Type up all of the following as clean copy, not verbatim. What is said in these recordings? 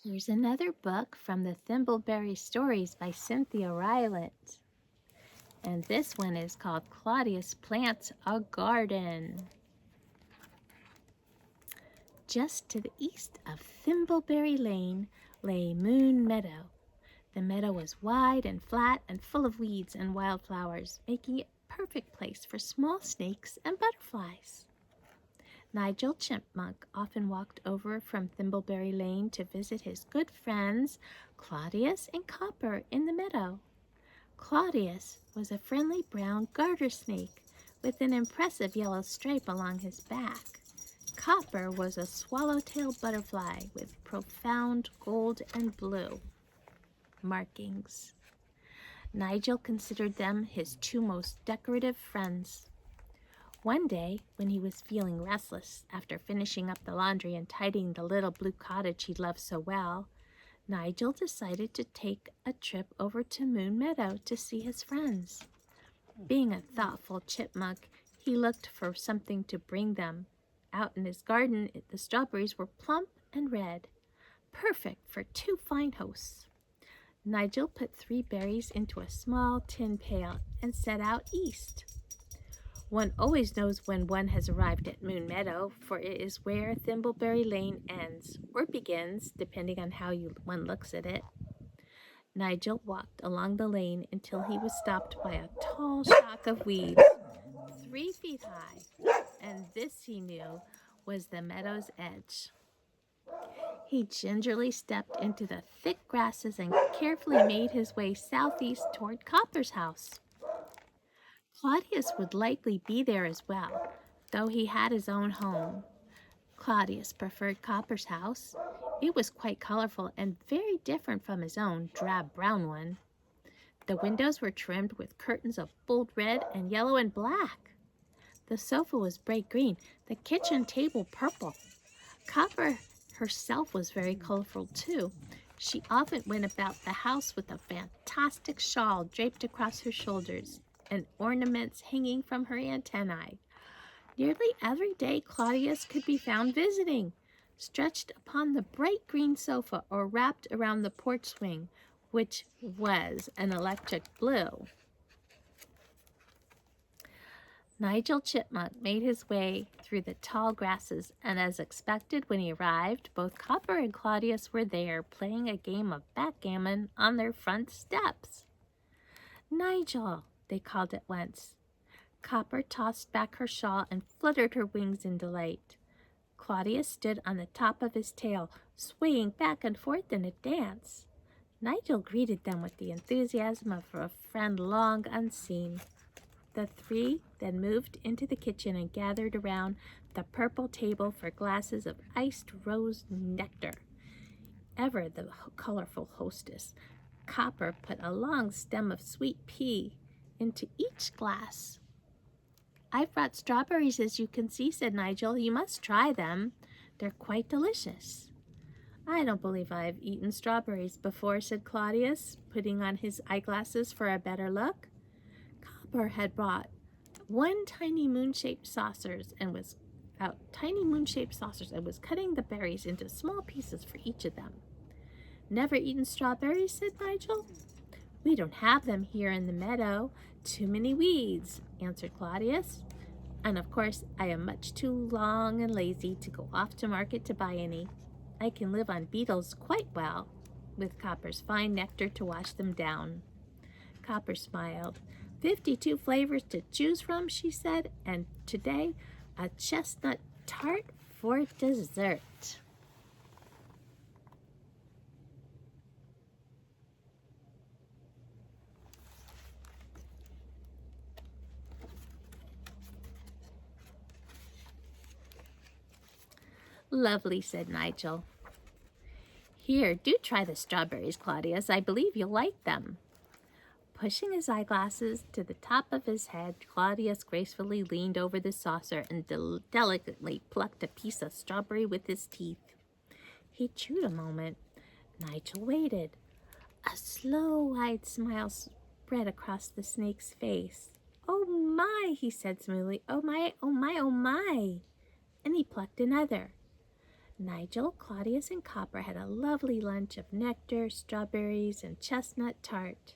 Here's another book from the Thimbleberry Stories by Cynthia Rylett. And this one is called Claudius Plants a Garden. Just to the east of Thimbleberry Lane lay Moon Meadow. The meadow was wide and flat and full of weeds and wildflowers, making it a perfect place for small snakes and butterflies. Nigel Chipmunk often walked over from Thimbleberry Lane to visit his good friends Claudius and Copper in the meadow. Claudius was a friendly brown garter snake with an impressive yellow stripe along his back. Copper was a swallowtail butterfly with profound gold and blue markings. Nigel considered them his two most decorative friends. One day, when he was feeling restless after finishing up the laundry and tidying the little blue cottage he loved so well, Nigel decided to take a trip over to Moon Meadow to see his friends. Being a thoughtful chipmunk, he looked for something to bring them. Out in his garden, the strawberries were plump and red, perfect for two fine hosts. Nigel put 3 berries into a small tin pail and set out east. One always knows when one has arrived at Moon Meadow, for it is where Thimbleberry Lane ends, or begins, depending on how one looks at it. Nigel walked along the lane until he was stopped by a tall shock of weeds, 3 feet high, and this, he knew, was the meadow's edge. He gingerly stepped into the thick grasses and carefully made his way southeast toward Copper's house. Claudius would likely be there as well, though he had his own home. Claudius preferred Copper's house. It was quite colorful and very different from his own drab brown one. The windows were trimmed with curtains of bold red and yellow and black. The sofa was bright green, the kitchen table purple. Copper herself was very colorful too. She often went about the house with a fantastic shawl draped across her shoulders and ornaments hanging from her antennae. Nearly every day Claudius could be found visiting, stretched upon the bright green sofa or wrapped around the porch swing, which was an electric blue. Nigel Chipmunk made his way through the tall grasses, and as expected when he arrived, both Copper and Claudius were there playing a game of backgammon on their front steps. "Nigel," they called at once. Copper tossed back her shawl and fluttered her wings in delight. Claudius stood on the top of his tail, swaying back and forth in a dance. Nigel greeted them with the enthusiasm of a friend long unseen. The 3 then moved into the kitchen and gathered around the purple table for glasses of iced rose nectar. Ever the colorful hostess, Copper put a long stem of sweet pea into each glass. "I've brought strawberries, as you can see," said Nigel. "You must try them. They're quite delicious." "I don't believe I've eaten strawberries before," said Claudius, putting on his eyeglasses for a better look. Copper had brought tiny moon-shaped saucers and was cutting the berries into small pieces for each of them. "Never eaten strawberries?" said Nigel. "We don't have them here in the meadow. Too many weeds," answered Claudius. "And of course I am much too long and lazy to go off to market to buy any. I can live on beetles quite well, with Copper's fine nectar to wash them down." Copper smiled. 52 flavors to choose from," she said, "and today a chestnut tart for dessert." "Lovely," said Nigel. "Here, do try the strawberries, Claudius. I believe you'll like them." Pushing his eyeglasses to the top of his head, Claudius gracefully leaned over the saucer and delicately plucked a piece of strawberry with his teeth. He chewed a moment. Nigel waited. A slow, wide smile spread across the snake's face. "Oh my," he said smoothly. "Oh my, oh my, oh my." And he plucked another. Nigel, Claudius, and Copper had a lovely lunch of nectar, strawberries, and chestnut tart.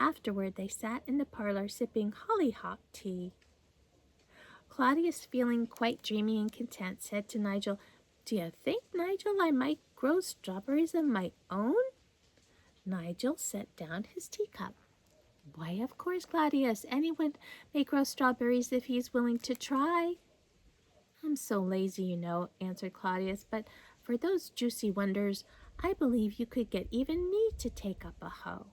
Afterward, they sat in the parlor sipping hollyhock tea. Claudius, feeling quite dreamy and content, said to Nigel, "Do you think, Nigel, I might grow strawberries of my own?" Nigel set down his teacup. "Why, of course, Claudius. Anyone may grow strawberries if he's willing to try." "I'm so lazy, you know," answered Claudius, "but for those juicy wonders, I believe you could get even me to take up a hoe."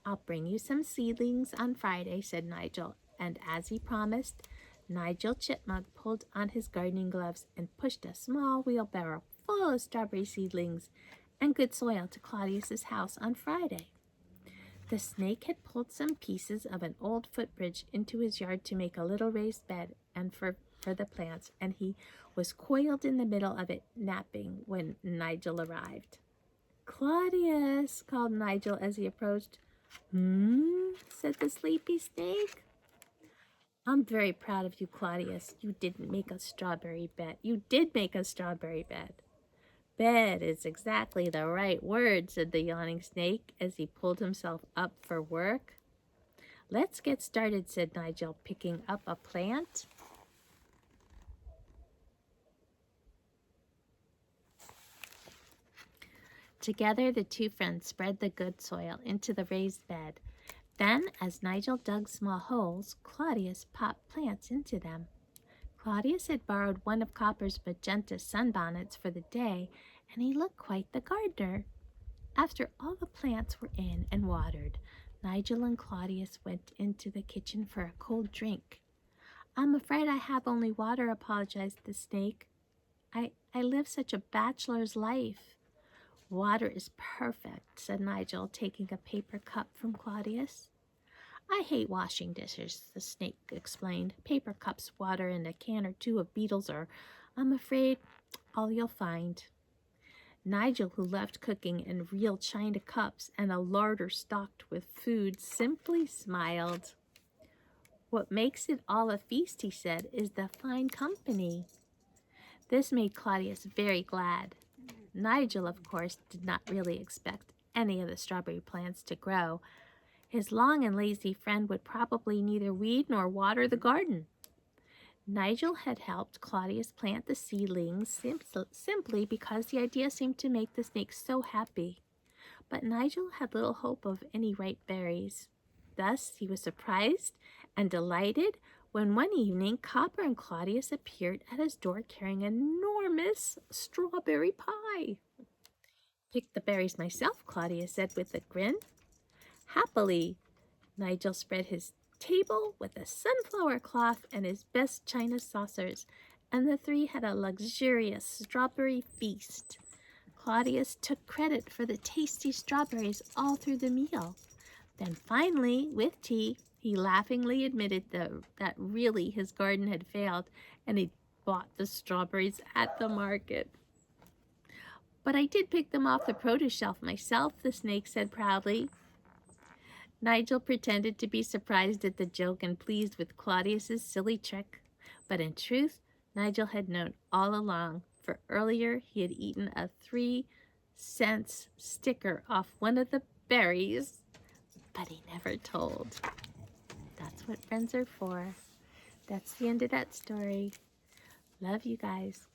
"I'll bring you some seedlings on Friday," said Nigel, and as he promised, Nigel Chipmunk pulled on his gardening gloves and pushed a small wheelbarrow full of strawberry seedlings and good soil to Claudius's house on Friday. The snake had pulled some pieces of an old footbridge into his yard to make a little raised bed and for the plants, and he was coiled in the middle of it, napping, when Nigel arrived. "Claudius," called Nigel as he approached. "Hmm?" said the sleepy snake. "I'm very proud of you, Claudius. You didn't make a strawberry bed. You did make a strawberry bed." "Bed is exactly the right word," said the yawning snake as he pulled himself up for work. "Let's get started," said Nigel, picking up a plant. Together, the two friends spread the good soil into the raised bed. Then, as Nigel dug small holes, Claudius popped plants into them. Claudius had borrowed one of Copper's magenta sunbonnets for the day, and he looked quite the gardener. After all the plants were in and watered, Nigel and Claudius went into the kitchen for a cold drink. "I'm afraid I have only water," apologized the snake. I live such a bachelor's life." "Water is perfect," said Nigel, taking a paper cup from Claudius. "I hate washing dishes," the snake explained. "Paper cups, water, and a can or two of beetles are, I'm afraid, all you'll find." Nigel, who loved cooking and real china cups and a larder stocked with food, simply smiled. "What makes it all a feast," he said, "is the fine company." This made Claudius very glad. Nigel, of course, did not really expect any of the strawberry plants to grow. His long and lazy friend would probably neither weed nor water the garden. Nigel had helped Claudius plant the seedlings simply because the idea seemed to make the snake so happy. But Nigel had little hope of any ripe berries. Thus he was surprised and delighted when one evening Copper and Claudius appeared at his door carrying an enormous strawberry pie. "Picked the berries myself," Claudius said with a grin. Happily, Nigel spread his table with a sunflower cloth and his best china saucers, and the three had a luxurious strawberry feast. Claudius took credit for the tasty strawberries all through the meal. Then finally, with tea, he laughingly admitted that really his garden had failed and he'd bought the strawberries at the market. "But I did pick them off the produce shelf myself," the snake said proudly. Nigel pretended to be surprised at the joke and pleased with Claudius's silly trick. But in truth, Nigel had known all along, for earlier he had eaten a 3-cent sticker off one of the berries, but he never told. That's what friends are for. That's the end of that story. Love you guys.